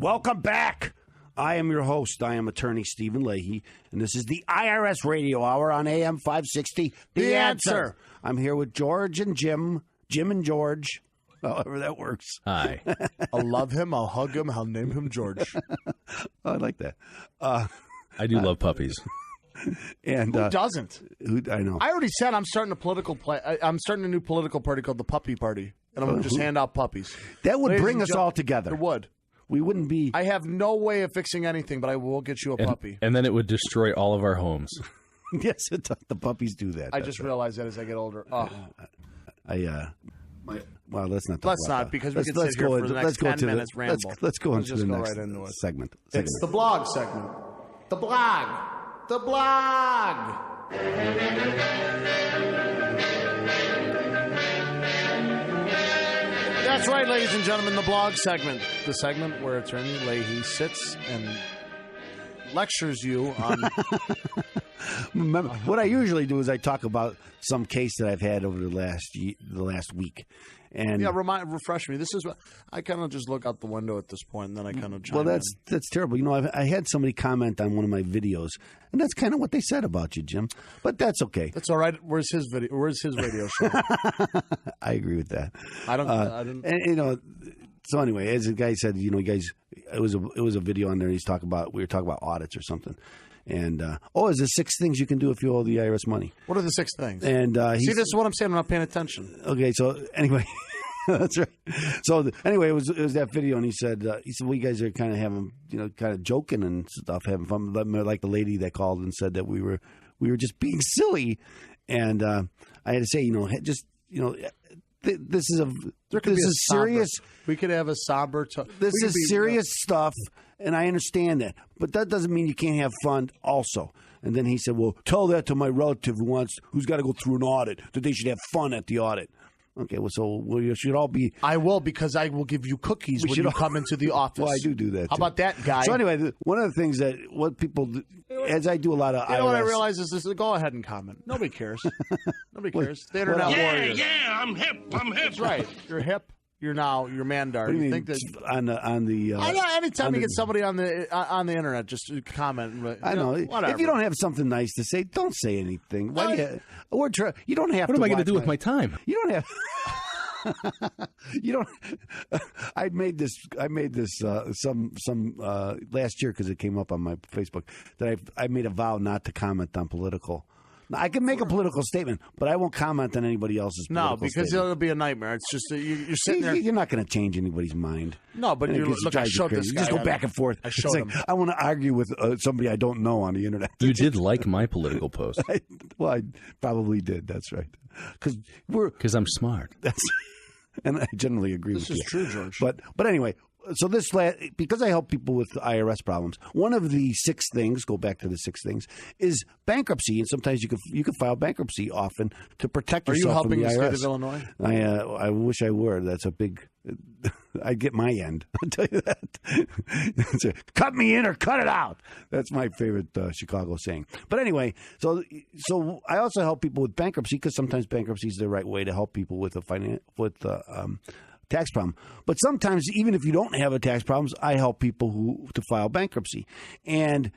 Welcome back. I am your host. I am attorney Stephen Leahy, and this is the IRS Radio Hour on AM 560. The Answer. I'm here with George and Jim and George, however that works. Hi. I'll love him. I'll hug him. I'll name him George. I like that. I do love puppies. And who doesn't? I know. I already said I'm starting I'm starting a new political party called the Puppy Party, and I'm going to just hand out puppies. That would bring us all together. It would. We wouldn't be. I have no way of fixing anything, but I will get you a puppy. And then it would destroy all of our homes. Yes, the puppies do that. I just realized that as I get older. Oh. Well, let's not. Let's not, because we can sit here for the next 10 minutes ramble. Let's go into the next right into it. segment. It's the blog segment. The blog. The blog. That's right, ladies and gentlemen, the blog segment. The segment where Attorney Leahy sits and lectures you on... Remember, what I usually do is I talk about some case that I've had over the last week. And refresh me. This is what I kind of just look out the window at this point, and then I kind of chime in. That's terrible. You know, I had somebody comment on one of my videos, and that's kind of what they said about you, Jim. But that's okay. That's all right. Where's his video? Where's his radio show? I agree with that. I don't. And, you know. So anyway, as the guy said, you know, you guys, it was a video on there. We were talking about audits or something. And, is there 6 things you can do if you owe the IRS money? What are the 6 things? And see, this is what I'm saying. I'm not paying attention. Okay, so anyway, that's right. So anyway, it was that video, and he said, well, you guys are kind of having, you know, kind of joking and stuff, having fun. Like the lady that called and said that we were just being silly. And I had to say, you know, just, you know, this is serious. We could have a somber. This is serious stuff, and I understand that, but that doesn't mean you can't have fun also. And then he said, "Well, tell that to my relative who's got to go through an audit, that they should have fun at the audit." Okay, you should all be. I will, because I will give you cookies when you come into the office. Well, I do that. How about that, guy? So anyway, one of the things that what people do, as I do a lot of IRS. You know what I realize is this: go ahead and comment. Nobody cares. Nobody cares. The internet warriors. Yeah, I'm hip. That's right. You're hip. You're Mandar. You think that on the anytime you get somebody on the internet, just comment. I know. Whatever. If you don't have something nice to say, don't say anything. Why do you don't have. What am I going to do with my time? You don't have. You don't. I made this some last year because it came up on my Facebook that I made a vow not to comment on political. Now, I can make a political statement, but I won't comment on anybody else's. No, because statement. it'll be a nightmare. It's just you're sitting there. You're not going to change anybody's mind. No, but look, I showed this guy. You just go back and forth. I showed him. I want to argue with somebody I don't know on the internet. You did like my political post. I probably did. That's right. Because I'm smart. And I generally agree with you. This is true, George. But anyway, so because I help people with IRS problems, one of the 6 things, go back to the 6 things, is bankruptcy. And sometimes you can file bankruptcy often to protect yourself from the IRS. Are you helping the state of Illinois? I wish I were. That's a big. I'd get my end. I'll tell you that. Cut me in or cut it out. That's my favorite Chicago saying. But anyway, so I also help people with bankruptcy because sometimes bankruptcy is the right way to help people with tax problem. But sometimes, even if you don't have a tax problem, I help people to file bankruptcy. And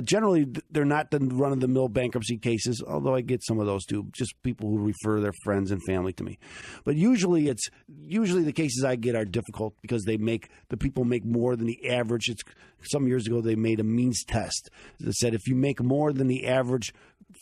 generally, they're not the run-of-the-mill bankruptcy cases, although I get some of those too, just people who refer their friends and family to me. But usually the cases I get are difficult because the people make more than the average. Some years ago, they made a means test that said if you make more than the average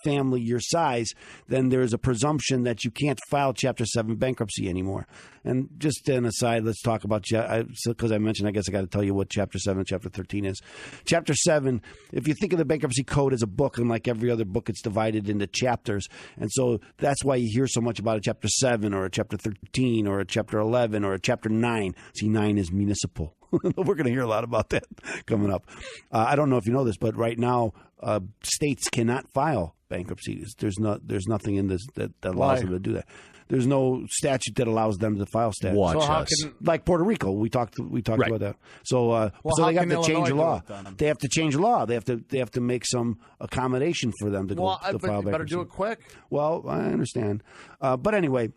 family your size, then there's a presumption that you can't file Chapter 7 bankruptcy anymore. And just an aside, let's talk about, because I mentioned, I guess I got to tell you what Chapter 7 and Chapter 13 is. Chapter 7, if you think of the Bankruptcy Code as a book, and like every other book, it's divided into chapters. And so that's why you hear so much about a Chapter 7 or a Chapter 13 or a Chapter 11 or a Chapter 9. See, 9 is municipal. We're going to hear a lot about that coming up. I don't know if you know this, but right now, states cannot file bankruptcy. There's nothing in this that allows them to do that. There's no statute that allows them to file statute. Watch us. Like Puerto Rico, we talked right. about that. So they have to change the law. They have to change the law. They have to make some accommodation for them to go to file bankruptcy. You better do it quick. Well, I understand, but anyway,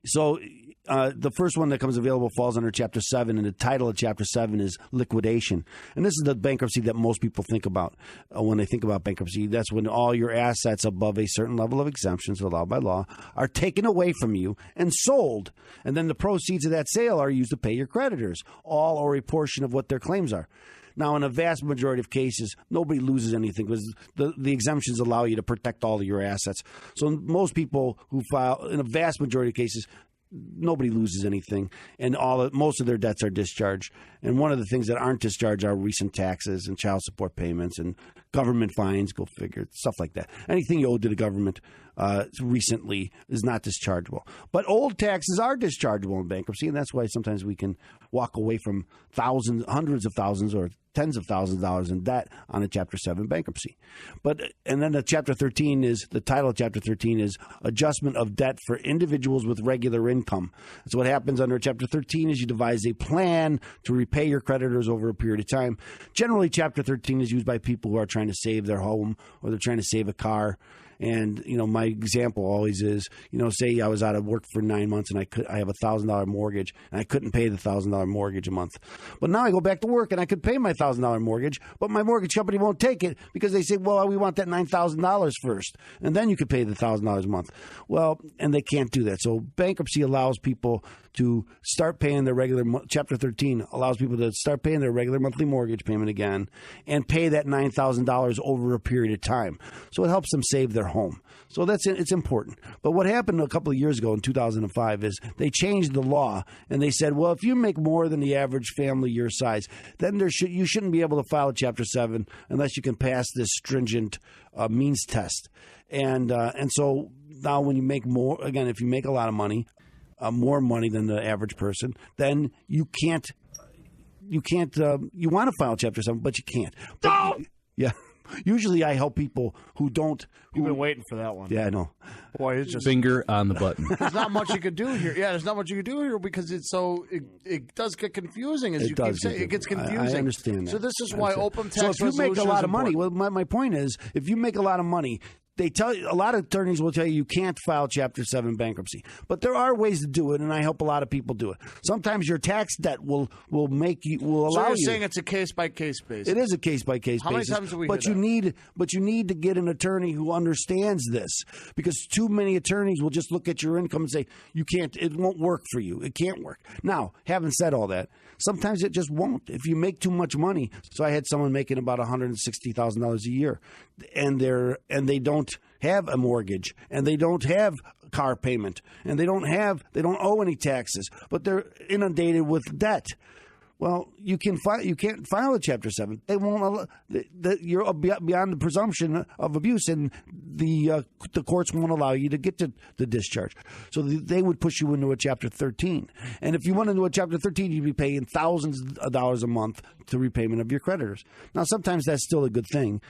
so the first one that comes available falls under Chapter 7, and the title of Chapter 7 is liquidation. And this is the bankruptcy that most people think about when they think about bankruptcy. That's when all your assets above a certain level of exemptions allowed by law are taken away from you and sold. And then the proceeds of that sale are used to pay your creditors, all or a portion of what their claims are. Now, in a vast majority of cases, nobody loses anything because the exemptions allow you to protect all of your assets. So most people who file, in a vast majority of cases, nobody loses anything, and most of their debts are discharged. And one of the things that aren't discharged are recent taxes and child support payments and government fines, go figure, stuff like that. Anything you owe to the government recently is not dischargeable. But old taxes are dischargeable in bankruptcy, and that's why sometimes we can walk away from hundreds of thousands, or tens of thousands of dollars in debt on a Chapter 7 bankruptcy. And then the title of Chapter 13 is Adjustment of Debt for Individuals with Regular Income. So what happens under Chapter 13 is you devise a plan to repay your creditors over a period of time. Generally, Chapter 13 is used by people who are trying to save their home, or they're trying to save a car. And, my example always is, say I was out of work for 9 months and I have a $1,000 mortgage and I couldn't pay the $1,000 mortgage a month. But now I go back to work and I could pay my $1,000 mortgage, but my mortgage company won't take it because they say, well, we want that $9,000 first, and then you could pay the $1,000 a month. Well, and they can't do that. So bankruptcy allows people to start paying their regular, Chapter 13 allows people to start paying their regular monthly mortgage payment again and pay that $9,000 over a period of time. So it helps them save their home. So it's important. But what happened a couple of years ago in 2005 is they changed the law, and they said, well, if you make more than the average family your size, then you shouldn't be able to file a Chapter 7 unless you can pass this stringent means test. And so now when you make more, again, if you make a lot of money, more money than the average person, then you can't. You want to file Chapter 7, but you can't. No! Yeah. Usually I help people who don't. You've been waiting for that one. Yeah, I know. Boy, it's just finger on the button. There's not much you could do here. Yeah, there's not much you could do here because it does get confusing, as you keep saying. It gets confusing. I understand that. So this is why open tax resolution. So if you make a lot of money, well, my point is, if you make a lot of money, a lot of attorneys will tell you can't file Chapter 7 bankruptcy. But there are ways to do it, and I help a lot of people do it. Sometimes your tax debt will allow you. So you're saying it's a case-by-case basis. It is a case-by-case basis. How many times have we But you need to get an attorney who understands this, because too many attorneys will just look at your income and say, you can't, it won't work for you. It can't work. Now, having said all that, sometimes it just won't. If you make too much money. So I had someone making about $160,000 a year, and they don't have a mortgage, and they don't have car payment, and they don't owe any taxes, but they're inundated with debt. Well, you can't file a Chapter 7. They won't allow, you're beyond the presumption of abuse, and the courts won't allow you to get to the discharge. So they would push you into a Chapter 13. And if you went into a Chapter 13, you'd be paying thousands of dollars a month to repayment of your creditors. Now, sometimes that's still a good thing,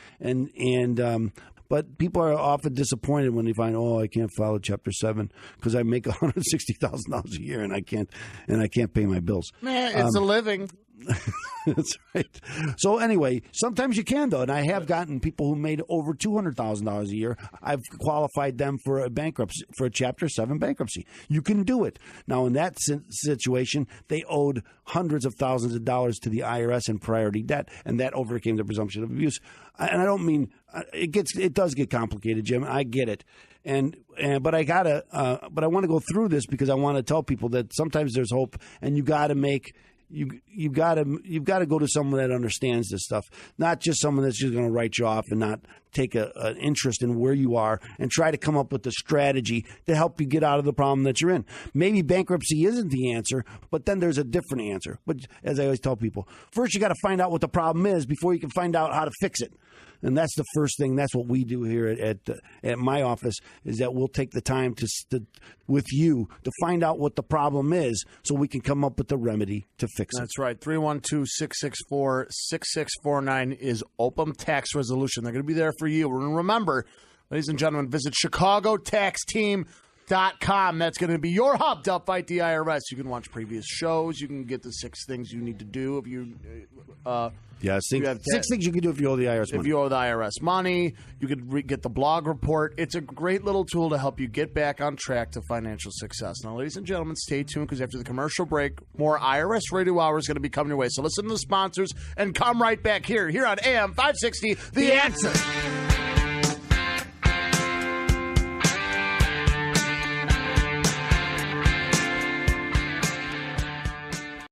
but people are often disappointed when they find, I can't file a Chapter 7 because I make $160,000 a year and I can't pay my bills. Man, it's a living. That's right. So anyway, sometimes you can, though, and I have gotten people who made over $200,000 a year. I've qualified them for a Chapter 7 bankruptcy. You can do it. Now, in that situation, they owed hundreds of thousands of dollars to the IRS in priority debt, and that overcame the presumption of abuse. And I don't mean it does get complicated, Jim. I get it. But I want to go through this because I want to tell people that sometimes there's hope, and you got to make. You've got to go to someone that understands this stuff, not just someone that's just going to write you off and not take an interest in where you are and try to come up with a strategy to help you get out of the problem that you're in. Maybe bankruptcy isn't the answer, but then there's a different answer. But as I always tell people, first you got to find out what the problem is before you can find out how to fix it. And that's the first thing. That's what we do here at my office, is that we'll take the time with you to find out what the problem is so we can come up with the remedy to fix it. That's right. 312-664-6649 is Open Tax Resolution. They're going to be there for you. And remember, ladies and gentlemen, visit ChicagoTaxTeam.com IRS.com. That's going to be your hub to fight the IRS. You can watch previous shows. You can get the 6 things you need to do if you. Six things you can do if you owe the IRS money. If you owe the IRS money, you could get the blog report. It's a great little tool to help you get back on track to financial success. Now, ladies and gentlemen, stay tuned because after the commercial break, more IRS Radio Hour is going to be coming your way. So listen to the sponsors and come right back here on AM 560, The Answer.